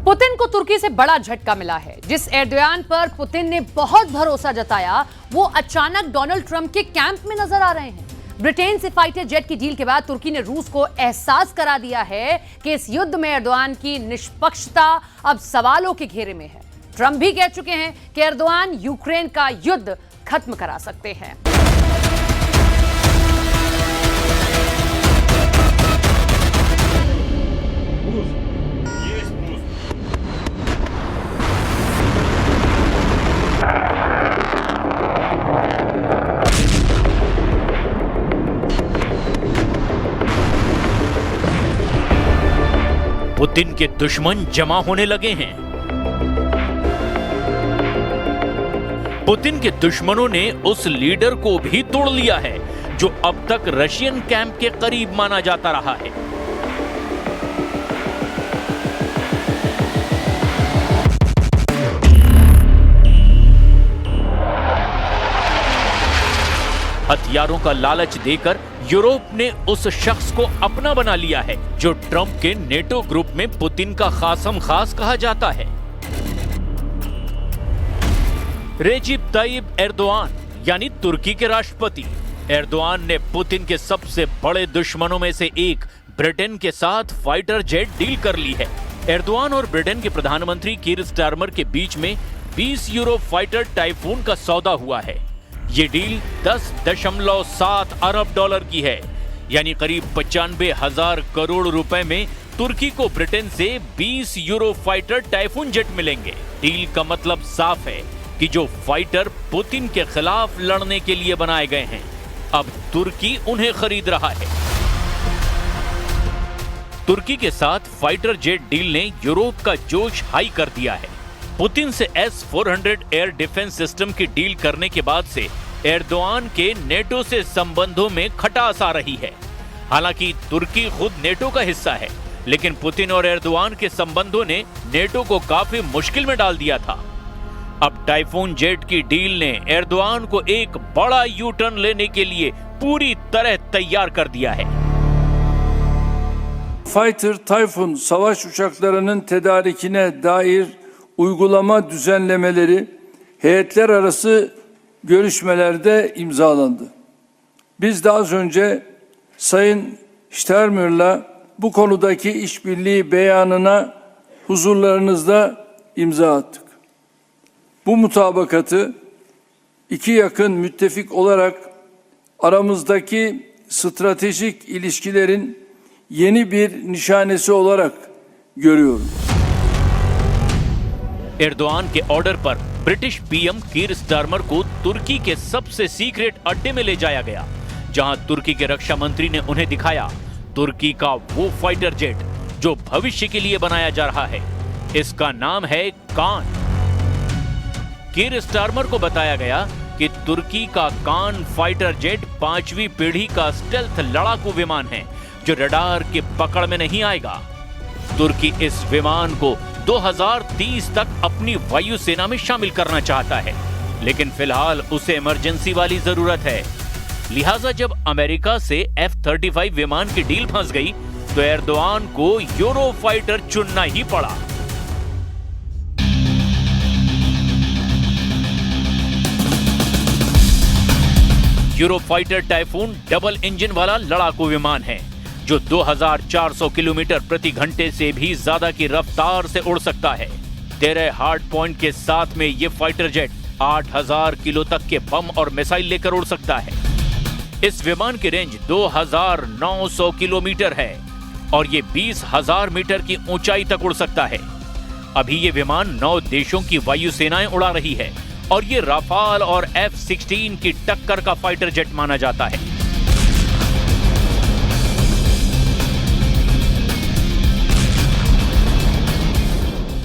Putin को तुर्की से बड़ा झटका मिला है। जिस एर्दोगान पर पुतिन ने बहुत भरोसा जताया, वो अचानक डोनाल्ड ट्रंप के कैंप में नजर आ रहे हैं। ब्रिटेन से फाइटर जेट की डील के बाद तुर्की ने रूस को एहसास करा दिया है कि इस युद्ध में एर्दोगान की निष्पक्षता अब सवालों के घेरे में है। ट्रंप भी कह चुके हैं कि एर्दोगान यूक्रेन का युद्ध खत्म करा सकते हैं। पुतिन के दुश्मन जमा होने लगे हैं। पुतिन के दुश्मनों ने उस लीडर को भी तोड़ लिया है जो अब तक रशियन कैंप के करीब माना जाता रहा है। हथियारों का लालच देकर यूरोप ने उस शख्स को अपना बना लिया है जो ट्रंप के नेटो ग्रुप में पुतिन का खासम खास कहा जाता है। रेजिप ताइब एर्दोगान यानी तुर्की के राष्ट्रपति। एर्दोगान ने पुतिन के सबसे बड़े दुश्मनों में से एक ब्रिटेन के साथ फाइटर जेट डील कर ली है। एर्दोगान और ब्रिटेन के प्रधानमंत्री कीर स्टारमर के बीच में 20 यूरो फाइटर टाइफून का सौदा हुआ है। ये डील 10.7 अरब डॉलर की है, यानी करीब 95,000 करोड़ रुपए में तुर्की को ब्रिटेन से 20 यूरो फाइटर टाइफून जेट मिलेंगे। डील का मतलब साफ है कि जो फाइटर पुतिन के खिलाफ लड़ने के लिए बनाए गए हैं, अब तुर्की उन्हें खरीद रहा है। तुर्की के साथ फाइटर जेट डील ने यूरोप का जोश हाई कर दिया है। पुतिन से S-400 एयर डिफेंस सिस्टम की डील करने के बाद से एर्दोगान के नेटो से संबंधों में खटास आ रही है। हालांकि तुर्की खुद नेटो का हिस्सा है, लेकिन पुतिन और एर्दोगान के संबंधों ने नेटो को काफी मुश्किल में डाल दिया था। अब टाइफून जेट की डील ने एर्दोगान को एक बड़ा यू टर्न लेने के लिए पूरी तरह तैयार कर दिया है। Fighter Typhoon savaş uçaklarının tedarikine dair uygulama düzenlemeleri heyetler arası görüşmelerde imzalandı. Biz de az önce Sayın Steinmeier'la bu konudaki işbirliği beyanına huzurlarınızda imza attık. Bu mutabakatı iki yakın müttefik olarak aramızdaki stratejik ilişkilerin yeni bir nişanesi olarak görüyorum. Erdogan के order पर British PM Keir Starmer को तुर्की के सबसे secret अड्डे में ले जाया गया, जहां तुर्की के रक्षा मंत्री ने उन्हें दिखाया तुर्की का वो फाइटर जेट जो भविष्य के लिए बनाया जा रहा है। इसका नाम है कान। कीर स्टारमर को बताया गया कि तुर्की का कान फाइटर जेट 5वीं पीढ़ी का स्टेल्थ लड़ाकू विमान है जो रडार की पकड़ में नहीं आएगा। तुर्की इस विमान को 2030 तक अपनी वायुसेना में शामिल करना चाहता है, लेकिन फिलहाल उसे इमरजेंसी वाली जरूरत है। लिहाजा जब अमेरिका से F-35 विमान की डील फंस गई तो एर्दोगान को यूरो फाइटर चुनना ही पड़ा। Euro fighter typhoon double engine वाला लड़ाकू विमान है जो 2400 किलोमीटर प्रति घंटे से भी ज्यादा की रफ्तार से उड़ सकता है। 13 हार्ड पॉइंट के साथ में ये फाइटर जेट 8000 किलो तक के बम और मिसाइल लेकर उड़ सकता है। इस विमान की रेंज 2900 किलोमीटर है और ये 20,000 मीटर की ऊंचाई तक उड़ सकता है। अभी ये विमान 9 देशों की वायुसेनाएं उड़ा रही है और ये राफाल और F-16 की टक्कर का फाइटर जेट माना जाता है।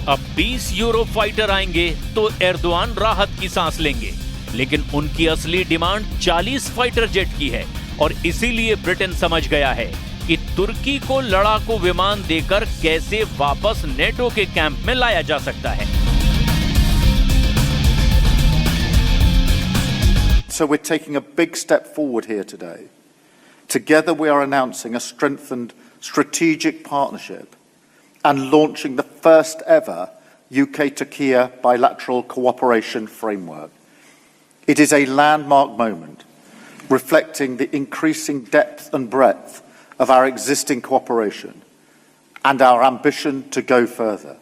अब 20 यूरो फाइटर आएंगे तो एर्दोगान राहत की सांस लेंगे, लेकिन उनकी असली डिमांड 40 फाइटर जेट की है और इसीलिए ब्रिटेन समझ गया है कि तुर्की को लड़ाकू विमान देकर कैसे वापस नेटो के कैंप में लाया जा सकता है। So we're taking a big step forward here today. Together we are announcing a strengthened strategic partnership and launching the first ever UK-Turkey bilateral cooperation framework. It is a landmark moment, reflecting the increasing depth and breadth of our existing cooperation and our ambition to go further.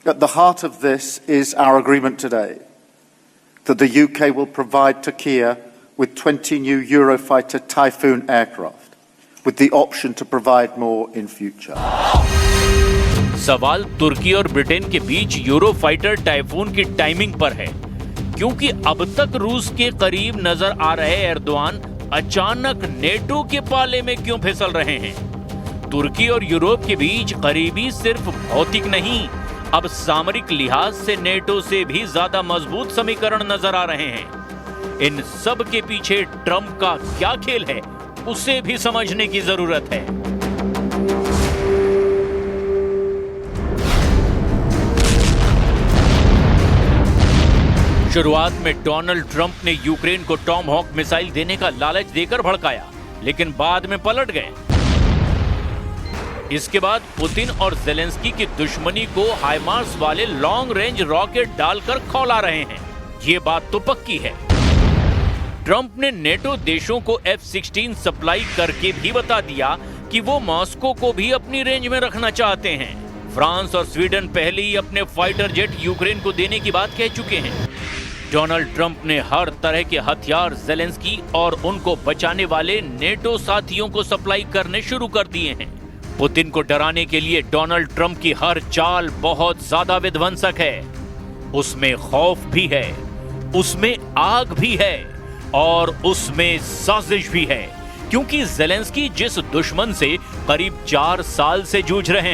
At the heart of this is our agreement today that the UK will provide Turkey with 20 new Eurofighter Typhoon aircraft, with the option to provide more in future. सवाल तुर्की और Britain के बीच Eurofighter typhoon की timing पर है, क्योंकि अब तक रूस के करीब नजर आ रहे एर्दोआन अचानक नेटो के पाले में क्यों फिसल रहे हैं। तुर्की और यूरोप के बीच करीबी सिर्फ भौतिक नहीं, अब सामरिक लिहाज से नेटो से भी ज्यादा मजबूत समीकरण नजर आ रहे हैं। इन सब के पीछे ट्रंप का क्या खेल है, उसे भी समझने की जरूरत है। शुरुआत में डोनाल्ड ट्रंप ने यूक्रेन को टॉम हॉक मिसाइल देने का लालच देकर भड़काया, लेकिन बाद में पलट गए। इसके बाद पुतिन और ज़ेलेंस्की की दुश्मनी को हाइमार्स वाले लॉन्ग रेंज रॉकेट डालकर खौला रहे हैं। ये बात तो पक्की है। ट्रंप ने नेटो देशों को F-16 सप्लाई करके भी बता दिया कि वो मॉस्को को भी अपनी रेंज में रखना चाहते हैं। फ्रांस और स्वीडन पहले ही अपने फाइटर जेट यूक्रेन को देने की बात कह चुके हैं। डोनाल्ड ट्रंप ने हर तरह के हथियार ज़ेलेंस्की और उनको बचाने वाले नेटो साथियों को सप्लाई करने शुरू कर दिए हैं। पुतिन को डराने के लिए डोनाल्ड ट्रंप की हर चाल बहुत ज्यादा विध्वंसक है। उसमें खौफ भी है, उसमें आग भी है और उसमें साजिश भी है, क्योंकि ज़ेलेंस्की जिस दुश्मन से करीब 4 साल से जूझ रहे